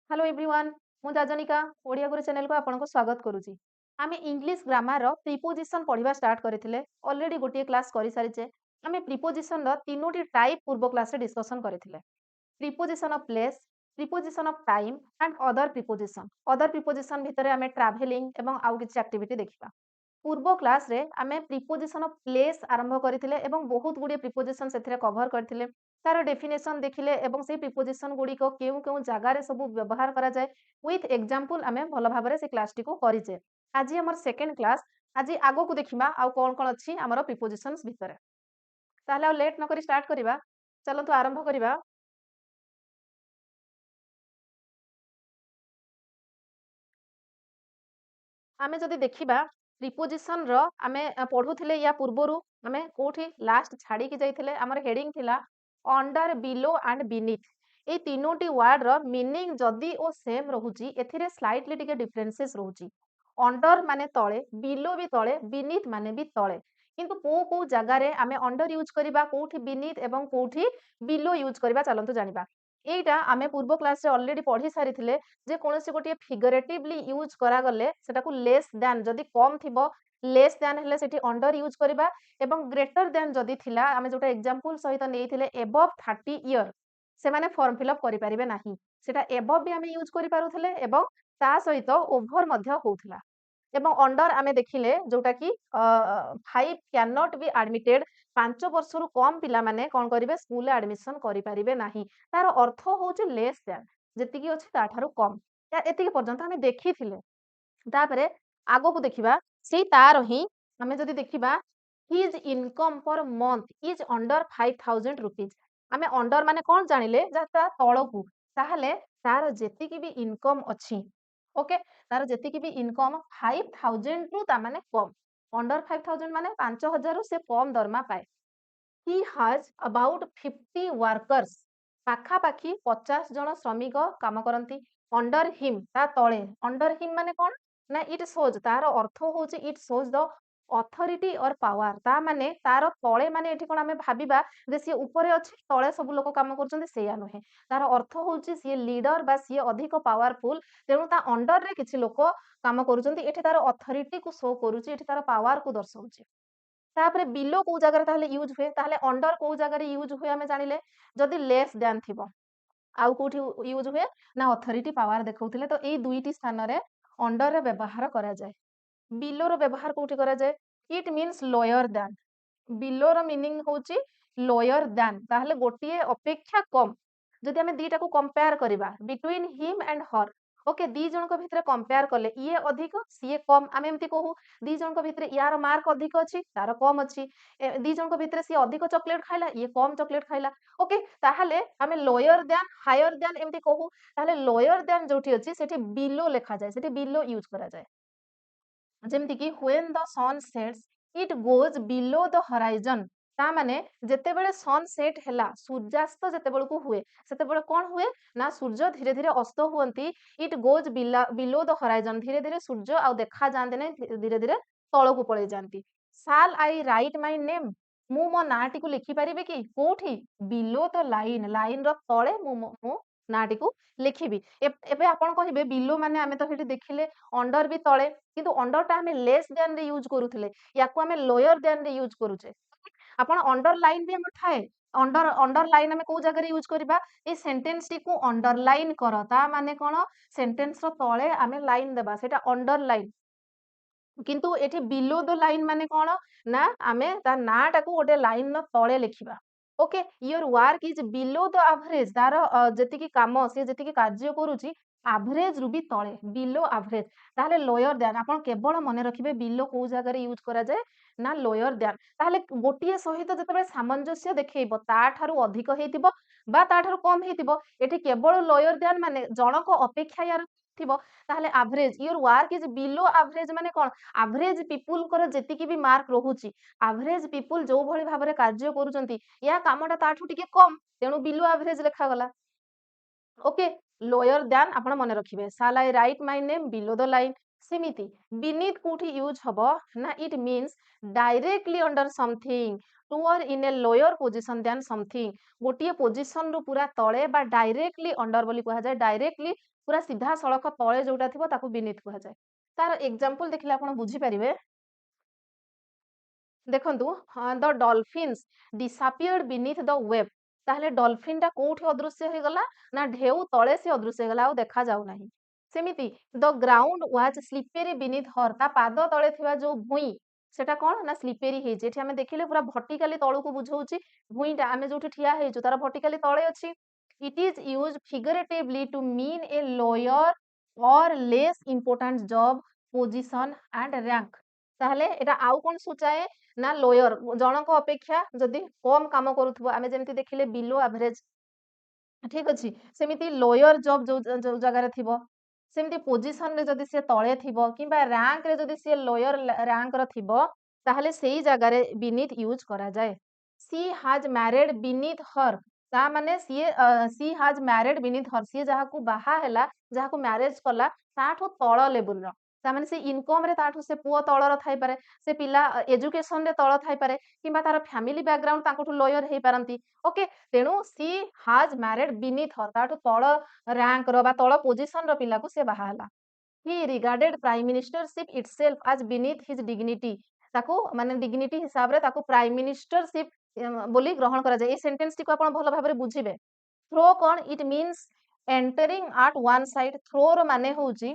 Hello everyone मु जाजनिका ओडिया गुरु channel को आपनको स्वागत करूची। आमे इंग्लिश ग्रामर रो प्रीपोजिशन पढ़िबा स्टार्ट करथिले ऑलरेडी गोटे क्लास करि सारिचे। आमे प्रीपोजिशन रो तीनोटी टाइप पूर्व क्लास रे डिस्कशन करथिले। Preposition of place, preposition of time and other preposition. Other preposition भितरे आमे ट्रैवलिंग एवं आउ किछि एक्टिविटी देखिबा। पूर्व क्लास रे आमे प्रीपोजिशन ऑफ प्लेस आरंभ करथिले एवं बहुत गुडी प्रीपोजिशन सेथिरे कवर करथिले। तार डेफिनेशन देखिले एवं से प्रीपोजिशन गुडी को केउ केउ जागा रे सब व्यवहार करा जाय विथ एग्जांपल आमे भलो भाबरे से क्लास टी को करिचे। आज हमर सेकंड क्लास। आज आगो को देखिबा आ कोन कोन अछि हमर प्रीपोजिशंस भितरे। ताहले लेट न करी स्टार्ट करिबा। चलंतु आरंभ करिबा। आमे जदि देखिबा प्रीपोजिशन रो आमे पढुथिले या पूर्वरु आमे कोठी लास्ट छाडी के जाइथिले हमर हेडिंग थिला अंडर बिलो एंड बीनीथ। ए तीनोटी वर्ड रो मीनिंग जदि ओ सेम रहुची एथिरे स्लाइटली टिके डिफरेंसेस रहुची। अंडर माने तळे, बिलो भी तळे, बीनीथ माने भी तळे। किंतु को को जगह रे आमे अंडर यूज करिबा कोठी बीनीथ एवं कोठी बिलो यूज करिबा चलंतु जानिबा। एइटा आमे पूर्व क्लास रे ऑलरेडी पढी सारिथिले जे कोनोसी गोटे फिगरेटिवली यूज करा गले सेटाकू लेस दैन जदि कम थिबो लेस दैन हेले सेठी अंडर यूज करिबा एवं ग्रेटर दैन जदि थिला आमे जोटा एग्जांपल सहित नेइथिले एबव 30 इयर से माने फॉर्म फिल अप करि परिबे नाही। सेटा एबव भी आमे यूज करि पारुथिले एवं ता सहित ओभर मध्य होउथिला। एवं अंडर आमे देखिले जोटा कि 5 कैन नॉट बी एडमिटेड 5 वर्षरु कम पिला माने कोन करिवे स्कूल एडमिशन करि परिबे नाही। तार अर्थ होउची लेस दैन जेतिकी अछि ताठारु कम। या एतिकी पर्यंत आमे देखिथिले। तापरे आगो को देखिबा सेई तार ही आमे जदि देखिबा his income per month is under 5000 rupees. आमे अंडर माने कोन जानिले जाता तळकू ताहले तार जेतिकी भी इनकम अछि ओके तार जेतिकी भी इनकम 5000 रु ता माने कम अंडर 5000 माने 5000 रु से कम दरमा पाए। ही हैज अबाउट 50 वर्कर्स पाखा पाखी 50 जन श्रमिक काम करंती अंडर हिम ता तळे अंडर हिम माने कोन ना इट शोज तार अर्थ होची इट शोज द अथॉरिटी और पावर ता माने तार तळे माने एठी कोन आमे भाबिबा जे सी ऊपरे अछि तळे सब लोक काम करचंदी सेया नहे। तार अर्थ होची सी लीडर बा सी अधिक पावरफुल तेनु ता अंडर रे किछि लोक काम करचंदी एठी तार अथॉरिटी को शो करूची एठी तार पावर को दर्शाउची। तापरे बिलो को जगह रे ताहले यूज हुए ताहले अंडर को जगह रे यूज हुए आमे जानिले जदि लेस दैन थिबो आउ कोठी यूज हुए ना अथॉरिटी पावर देखौथिले तो एई दुईटी स्थान रे अंडर रे व्यवहार करा जाय। बिलो रो व्यवहार कोठी करा जाय it means lower than below row meaning होची लोअर दैन ताहले गोटिए अपेक्षा कम जदि आमे दीटा को कंपेयर करिबा between him and her okay दी जन को भितरे कंपेयर करले ये अधिक सीए कम आमे एमती कहू दी जन को भितरे यार मार्क अधिक अछि तार कम अछि दी जन को भितरे सी अधिक चॉकलेट खाइला ये कम चॉकलेट खाइला ओके ताहले आमे लोअर दैन हायर दैन एमती कहू ताहले लोअर दैन जोठी अछि सेठी बिलो लेखा जाय सेठी बिलो यूज करा जाय। जेमती कि when the sun sets it goes below the horizon ता माने जेतेबेले सन सेट हेला सूर्यास्त जेतेबेले को हुए सेतेबेले कोन हुए ना सूर्य धीरे धीरे अस्त हुअंती it goes below the horizon धीरे धीरे सूर्य आ देखा जांते नै धीरे धीरे तळकू पळै जांती। Shall I write my name मु मो नाटी को लिखि परिबे कि कोठी बिलो द लाइन लाइन रो तळे मु मो नाटी को लिखिबी। एबे आपण कहिबे बिलो माने आमे तो हेठी देखिले अंडर भी तळे किंतु अंडर टा हमें लेस देन रे यूज करूथिले याकू हमें लोअर देन रे यूज करूचे। आपण अंडरलाइन भी हमर थाए अंडरलाइन हमें को जगह रे यूज करबा ए सेंटेंस टी को अंडरलाइन कर ता माने कोन सेंटेंस रो तळे हमें लाइन देबा सेटा अंडरलाइन किंतु एठी बिलो द लाइन माने कोन ना आमे ता नाटा को ओटे लाइन न तळे लिखिबा okay your work is below the average तार जेतिकी काम से जेतिकी कार्य करूची एवरेज रु भी तळे बिलो एवरेज ताहले लोअर देन आपण केवल मने रखिबे बिलो को जगह रे यूज करा जाय ना लोअर देन ताहले गोटिए सहित जतबे सामंजस्य देखैबो ता ठारू अधिक हेतिबो बा ता ठारू कम हेतिबो एठी केवल लोअर देन माने जनक अपेक्षा यार थिबो ताहले average your work is below average माने कोन एवरेज पीपल कर जेतिकी भी मार्क रहूची एवरेज पीपल जो भली भाबरे कार्य करूचंती या कामटा ताठू टिके कम तेणु बिलो एवरेज लेखा गला ओके लोअर देन आपण मने रखिबे shall I write my name below the line सेमिति बीनीथ कोठी यूज हबो ना it means directly under something to or in a lower position than something गोटिए पोजीशन रु पूरा तळे बा डायरेक्टली अंडर बोली कहा जाय डायरेक्टली ପୁରା ସିଧା ସଳଖ ତଳେ ଯୋଉଟା ଥିବ ତାକୁ ବିନିଥ୍ କୁହାଯାଏ। ତାର ଏକ୍ସାମ୍ପଲ ଦେଖିଲେ ଆପଣ ବୁଝିପାରିବେ। ଦେଖନ୍ତୁ ଦ ଡଲଫିନ୍ସ ଡିସାପିୟର୍ଡ ବିନିଥ୍ ଦ ୱେବ୍। ତାହେଲେ ଡଲଫିନ୍ ଟା କୋଉଠି ଅଦୃଶ୍ୟ ହେଇଗଲା ନା ଢେଉ ତଳେ ସେ ଅଦୃଶ୍ୟ ହେଇଗଲା, ଆଉ ଦେଖା ଯାଉନାହିଁ। ସେମିତି ଦ ଗ୍ରାଉଣ୍ଡ ୱାଜ ସ୍ଲିପେରୀ ବିନିଥ୍ ହର୍। ତା ପାଦ ତଳେ ଥିବା ଯୋଉ ଭୂଇଁ ସେଟା କଣ ନା ସ୍ଲିପେରୀ ହେଇଛି। ଏଠି ଆମେ ଦେଖିଲେ ପୁରା ଭର୍ଟିକାଲି ତଳକୁ ବୁଝଉଛି। ଭୂଇଁଟା ଆମେ ଯୋଉଠି ଠିଆ ହେଇଛୁ ତାର ଭର୍ଟିକାଲି ତଳେ ଅଛି। It is use figuratively to mean a lower or less important job position and rank. ତାହେଲେ ଏଟା ଆଉ କଣ ସୂଚାଏ ନା ଲୋୟର ଜଣଙ୍କ ଅପେକ୍ଷା ଯଦି କମ କାମ କରୁଥିବ, ଆମେ ଯେମିତି ଦେଖିଲେ ବିଲୋ ଆଭରେଜ, ଠିକ ଅଛି। ସେମିତି ଲୋୟର ଜବ୍ ଯୋଉ ଯୋଉ ଜାଗାରେ ଥିବ, ସେମିତି ପୋଜିସନରେ ଯଦି ସିଏ ତଳେ ଥିବ କିମ୍ବା ରାଙ୍କରେ ଯଦି ସିଏ ଲୋୟର ରାଙ୍କର ଥିବ, ତାହେଲେ ସେଇ ଜାଗାରେ ବିନିଥ୍ ୟୁଜ୍ କରାଯାଏ। ସି ହାଜ ମ୍ୟାରେଡ ବିନିଥ୍ ହର୍। ତା ମାନେ ସି ହାଜ ମ୍ୟାରେଡ ବିନିଥ୍ ହର୍, ସିଏ ଯାହାକୁ ବାହା ହେଲା, ଯାହାକୁ ମ୍ୟାରେଜ କଲା ତାଠୁ ତଳ ଲେବୁଲର, ତାମାନେ ସେ ଇନକମ ରେ ତାଠୁ ସେ ପୁଅ ତଳର ଥାଇପାରେ, ସେ ପିଲା ଏଜୁକେସନରେ ତଳ ଥାଇପାରେ, କିମ୍ବା ତାର ଫ୍ୟାମିଲି ବ୍ୟାକଗ୍ରାଉଣ୍ଡ ତାଙ୍କଠୁ ଲୋୟର ହେଇପାରନ୍ତି। ଓକେ, ତେଣୁ ସି ହାଜ ମ୍ୟାରେଡ ବିନିଥ୍ ହର୍, ତାଠୁ ତଳ ରାଙ୍କର ବା ତଳ ପୋଜିସନର ପିଲାକୁ ସେ ବାହା ହେଲା। ହି ରିଗାର୍ଡେଡ ପ୍ରାଇମ ମିନିଷ୍ଟରସିପ ଇଟସେଲ୍ଫ ଆଜ ବିନିଥ୍ ହିଜ ଡିଗ୍ନିଟି। ତାକୁ ମାନେ ଡିଗ୍ନିଟି ହିସାବରେ ତାକୁ ପ୍ରାଇମ ମିନିଷ୍ଟରସିପ ବୋଲି ଗ୍ରହଣ କରାଯାଏ। এই ସେଣ୍ଟେନ୍ସଟିକୁ ଆପଣ ଭଲ ଭାବରେ ବୁଝିବେ। ଥ୍ରୋ କଣ? It means entering at one side. ଥ୍ରୋର ମାନେ ହଉଛି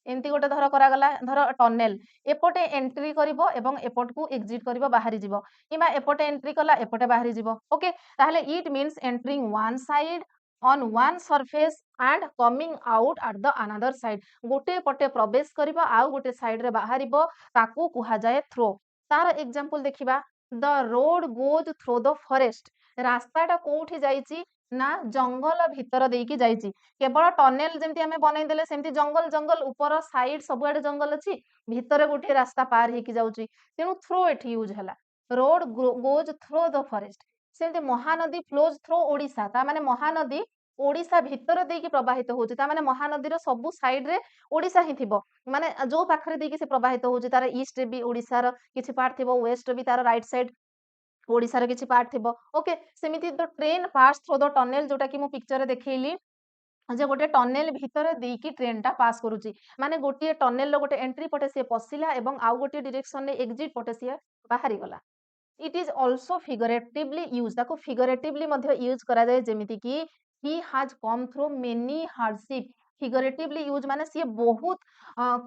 ଏମିତି ଗୋଟେ ଧର କରାଗଲା, ଧର ଟନେଲ, ଏପଟେ ଏଣ୍ଟ୍ରି କରିବ ଏବଂ ଏପଟକୁ ଏକ୍ଜିଟ୍ କରିବ, ବାହାରି ଯିବ, କିମ୍ବା ଏପଟେ ଏଣ୍ଟ୍ରି କଲା ଏପଟେ ବାହାରି ଯିବ। ଓକେ, ତାହେଲେ it means entering one side on one surface and coming out at the another side. ଗୋଟେ ପଟେ ପ୍ରବେଶ କରିବ ଆଉ ଗୋଟେ ସାଇଡରେ ବାହାରିବ, ତାକୁ କୁହାଯାଏ ଥ୍ରୋ। ତାର ଏକ୍ସାମ୍ପଲ ଦେଖିବା। ଦ ରୋଡ ଗୋଜ୍ ଥ୍ରୋ ଦ ଫରେଷ୍ଟ। ରାସ୍ତାଟା କୋଉଠି ଯାଇଛି ନା ଜଙ୍ଗଲ ଭିତର ଦେଇକି ଯାଇଛି। କେବଳ ଟନେଲ ଯେମିତି ଆମେ ବନେଇଦେଲେ ସେମିତି ଜଙ୍ଗଲ ଜଙ୍ଗଲ ଉପର ସାଇଡ ସବୁଆଡେ ଜଙ୍ଗଲ ଅଛି, ଭିତରେ ଗୋଟିଏ ରାସ୍ତା ପାର ହେଇକି ଯାଉଛି, ତେଣୁ ଥ୍ରୋ ଏଠି ୟୁଜ ହେଲା। ରୋଡ ଗୋଜ୍ ଥ୍ରୋ ଦ ଫରେଷ୍ଟ। ସେମିତି ମହାନଦୀ ଫ୍ଲୋଜ ଥ୍ରୋ ଓଡିଶା। ତା ମାନେ ମହାନଦୀ ଓଡିଶା ଭିତର ଦେଇକି ପ୍ରବାହିତ ହଉଛି, ତା ମାନେ ମହାନଦୀର ସବୁ ସାଇଡରେ ଓଡିଶା ହିଁ ଥିବ, ମାନେ ଯୋଉ ପାଖରେ ଦେଇକି ସେ ପ୍ରବାହିତ ହଉଛି ତାର ଇଷ୍ଟରେ ବି ଓଡିଶାର କିଛି ପାର୍ଟ ଥିବ, ୱେଷ୍ଟରେ ବି ତାର ରାଇଟ ସାଇଡ ଓଡିଶାର କିଛି ପାର୍ଟ ଥିବ। ଓକେ, ସେମିତି ଦ ଟ୍ରେନ ପାସ୍ ଥ୍ରୋ ଦ ଟନେଲ, ଯୋଉଟା କି ମୁଁ ପିକ୍ଚରରେ ଦେଖେଇଲି ଯେ ଗୋଟେ ଟନେଲ ଭିତରେ ଦେଇକି ଟ୍ରେନଟା ପାସ୍ କରୁଛି, ମାନେ ଗୋଟିଏ ଟନେଲର ଗୋଟେ ଏଣ୍ଟ୍ରି ପଟେ ସିଏ ପଶିଲା ଏବଂ ଆଉ ଗୋଟିଏ ଡିରେକ୍ସନରେ ଏକ୍ଜିଟ୍ ପଟେ ସିଏ ବାହାରିଗଲା। It is also figuratively use. ତାକୁ ଫିଗରେଟିଭଲି ମଧ୍ୟ ୟୁଜ କରାଯାଏ, ଯେମିତି କି he has come through many hardship. Figuratively use ମାନେ ସିଏ ବହୁତ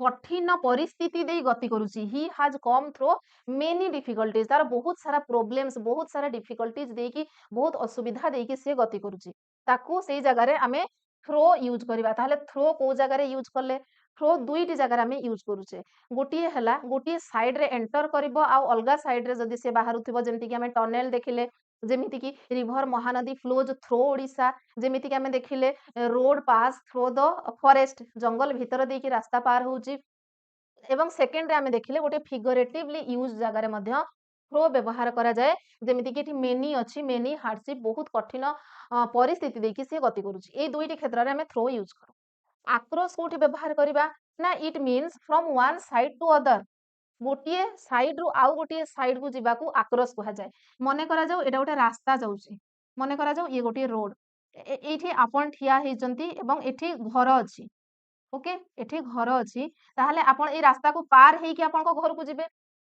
କଠିନ ପରିସ୍ଥିତି ଦେଇ ଗତି କରୁଛି। He has come through many difficulties, ତାର ବହୁତ ସାରା ପ୍ରୋବ୍ଲେମ୍ସ, ବହୁତ ସାରା ଡିଫିକଲ୍ଟିଜ ଦେଇକି, ବହୁତ ଅସୁବିଧା ଦେଇକି ସିଏ ଗତି କରୁଛି, ତାକୁ ସେଇ ଜାଗାରେ ଆମେ ଥ୍ରୋ ୟୁଜ କରିବା। ତାହେଲେ ଥ୍ରୋ କୋଉ ଜାଗାରେ ୟୁଜ କଲେ? ଥ୍ରୋ ଦୁଇଟି ଜାଗାରେ ଆମେ ୟୁଜ କରୁଛେ। ଗୋଟିଏ ହେଲା ଗୋଟିଏ ସାଇଡରେ ଏଣ୍ଟର କରିବ ଆଉ ଅଲଗା ସାଇଡରେ ଯଦି ସେ ବାହାରୁଥିବ, ଯେମିତିକି ଆମେ ଟନେଲ ଦେଖିଲେ, ଯେମିତିକି ରିଭର ମହାନଦୀ ଫ୍ଲୋଜ ଥ୍ରୋ ଓଡିଶା, ଯେମିତିକି ଆମେ ଦେଖିଲେ ରୋଡ ପାସ୍ ଥ୍ରୋ ଦ ଫରେଷ୍ଟ, ଜଙ୍ଗଲ ଭିତର ଦେଇକି ରାସ୍ତା ପାର ହଉଛି। ଏବଂ ସେକେଣ୍ଡରେ ଆମେ ଦେଖିଲେ ଗୋଟେ ଫିଗରେଟିଭଲି ୟୁଜ ଜାଗାରେ ମଧ୍ୟ ଥ୍ରୋ ବ୍ୟବହାର କରାଯାଏ, ଯେମିତିକି ଏଠି ମେନି ଅଛି, ମେନି ହାର୍ଡସିପ୍, ବହୁତ କଠିନ ପରିସ୍ଥିତି ଦେଇକି ସିଏ ଗତି କରୁଛି। ଏଇ ଦୁଇଟି କ୍ଷେତ୍ରରେ ଆମେ ଥ୍ରୋ ୟୁଜ କରୁ। ଆକ୍ରୋସ କୋଉଠି ବ୍ୟବହାର କରିବା ନା it means from one side to other. ଗୋଟିଏ ସାଇଡରୁ ଆଉ ଗୋଟିଏ ସାଇଡକୁ ଯିବାକୁ ଆକ୍ରୋସ କୁହାଯାଏ। ମନେ କରାଯାଉ ଏଇଟା ଗୋଟେ ରାସ୍ତା ଯାଉଛି, ମନେ କରାଯାଉ ଇଏ ଗୋଟିଏ ରୋଡ, ଏଇଠି ଆପଣ ଠିଆ ହେଇଛନ୍ତି ଏବଂ ଏଠି ଘର ଅଛି। ଓକେ, ଏଠି ଘର ଅଛି, ତାହେଲେ ଆପଣ ଏଇ ରାସ୍ତାକୁ ପାର ହେଇକି ଆପଣଙ୍କ ଘରକୁ ଯିବେ।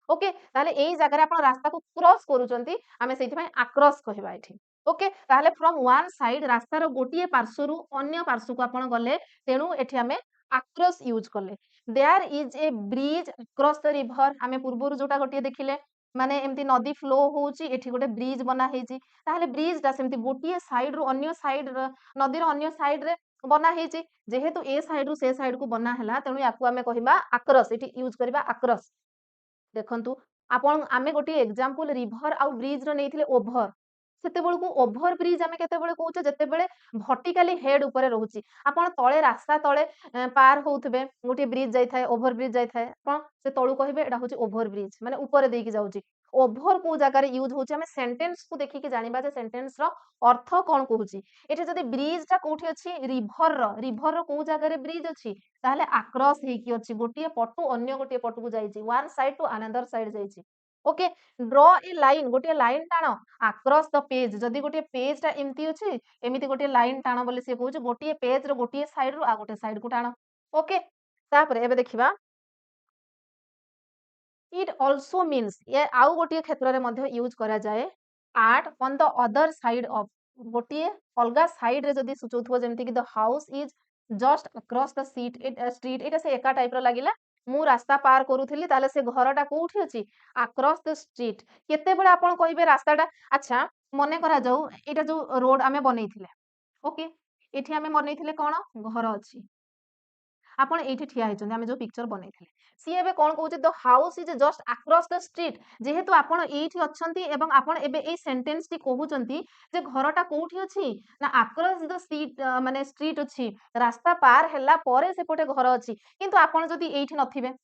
ଓକେ, ତାହେଲେ ଏଇ ଜାଗାରେ ଆପଣ ରାସ୍ତାକୁ କ୍ରସ କରୁଛନ୍ତି, ଆମେ ସେଇଥିପାଇଁ ଆକ୍ରସ କହିବା ଏଠି। ଓକେ, ତାହେଲେ ଫ୍ରମ୍ ୱାନ୍ ସାଇଡ୍, ରାସ୍ତାର ଗୋଟିଏ ପାର୍ଶ୍ୱରୁ ଅନ୍ୟ ପାର୍ଶ୍ୱକୁ ଆପଣ ଗଲେ, ତେଣୁ ଏଠି ଆମେ ଆକ୍ରସ ୟୁଜ କଲେ। There is a bridge across the river. ଆମେ ପୂର୍ବରୁ ଯୋଉଟା ଗୋଟିଏ ଦେଖିଲେ, ମାନେ ଏମିତି ନଦୀ ଫ୍ଲୋ ହଉଛି, ଏଠି ଗୋଟେ ବ୍ରିଜ ବନା ହେଇଛି, ତାହେଲେ ବ୍ରିଜଟା ସେମିତି ଗୋଟିଏ ସାଇଡରୁ ଅନ୍ୟ ସାଇଡ, ନଦୀର ଅନ୍ୟ ସାଇଡରେ ବନା ହେଇଛି। ଯେହେତୁ ଏ ସାଇଡରୁ ସେ ସାଇଡକୁ ବନା ହେଲା, ତେଣୁ ୟାକୁ ଆମେ କହିବା ଆକ୍ରସ, ଏଠି ୟୁଜ କରିବା ଆକ୍ରସ। ଦେଖନ୍ତୁ ଆପଣ, ଆମେ ଗୋଟିଏ ଏକ୍ସାମ୍ପଲ ରିଭର ଆଉ ବ୍ରିଜର ନେଇଥିଲେ ଓଭର। ସେତେବେଳକୁ ଓଭର ବ୍ରିଜ ଆମେ କେତେବେଳେ କହୁଛେ? ଯେତେବେଳେ ଭର୍ଟିକାଲି ହେଡ ଉପରେ ରହୁଛି, ଆପଣ ତଳେ ରାସ୍ତା ତଳେ ପାର ହଉଥିବେ, ଗୋଟିଏ ବ୍ରିଜ ଯାଇଥାଏ, ଓଭର ବ୍ରିଜ ଯାଇଥାଏ, ଆପଣ ସେ ତଳୁ କହିବେ ଏଟା ହଉଛି ଓଭର ବ୍ରିଜ, ମାନେ ଉପରେ ଦେଇକି ଯାଉଛି। ଓଭର କୋଉ ଜାଗାରେ ୟୁଜ ହଉଛି, ଆମେ ସେଣ୍ଟେନ୍ସକୁ ଦେଖିକି ଜାଣିବା ଯେ ସେଣ୍ଟେନ୍ସର ଅର୍ଥ କଣ କହୁଛି। ଏଠି ଯଦି ବ୍ରିଜଟା କୋଉଠି ଅଛି? ରିଭରର କୋଉ ଜାଗାରେ ବ୍ରିଜ ଅଛି? ତାହେଲେ ଆକ୍ରସ ହେଇକି ଅଛି, ଗୋଟିଏ ପଟୁ ଅନ୍ୟ ଗୋଟିଏ ପଟକୁ ଯାଇଛି, one side to another side ଯାଇଛି। ओके ड्र ए लाइन गोटे लाइन टाण अक्रॉस द पेज जदि गोटे पेज टा एमती अछि एमिति गोटे लाइन टाण बोली से कहूछ गोटे पेज रो गोटे साइड रो आ गोटे साइड को टाण ओके तापर एबे देखिबा इट ऑल्सो मीन्स ये आउ गोटे क्षेत्र रे मध्य यूज करा जाए art on the other side of गोटे अलगा साइड रे जदि सुचौथबो जेमति कि the house is just across the street एटा से एका टाइप रो लागिला मु रास्ता पार करूथिली ताले से घरटा कोउठी अछि अक्रॉस द स्ट्रीट केते बेले आपण कहिबे रास्ताटा अच्छा मने करा जाऊ एटा जो रोड आमे बनेइथिले ओके एठी आमे बनेइथिले कोन घर अछि ଆପଣ ଏଇଠି ଠିଆ ହେଇଛନ୍ତି ଆମେ ଯୋଉ ପିକ୍ଚର ବନେଇଥିଲେ ସିଏ ଏବେ କଣ କହୁଛି the house is just across the street ଯେହେତୁ ଆପଣ ଏଇଠି ଅଛନ୍ତି ଏବଂ ଆପଣ ଏବେ ଏଇ ସେଣ୍ଟେନ୍ସ ଟି କହୁଛନ୍ତି ଯେ ଘରଟା କୋଉଠି ଅଛି ନା ଆକ୍ରସ୍ ଦ ମାନେ ଷ୍ଟ୍ରିଟ୍ ଅଛି ରାସ୍ତା ପାର ହେଲା ପରେ ସେପଟେ ଘର ଅଛି କିନ୍ତୁ ଆପଣ ଯଦି ଏଇଠି ନଥିବେ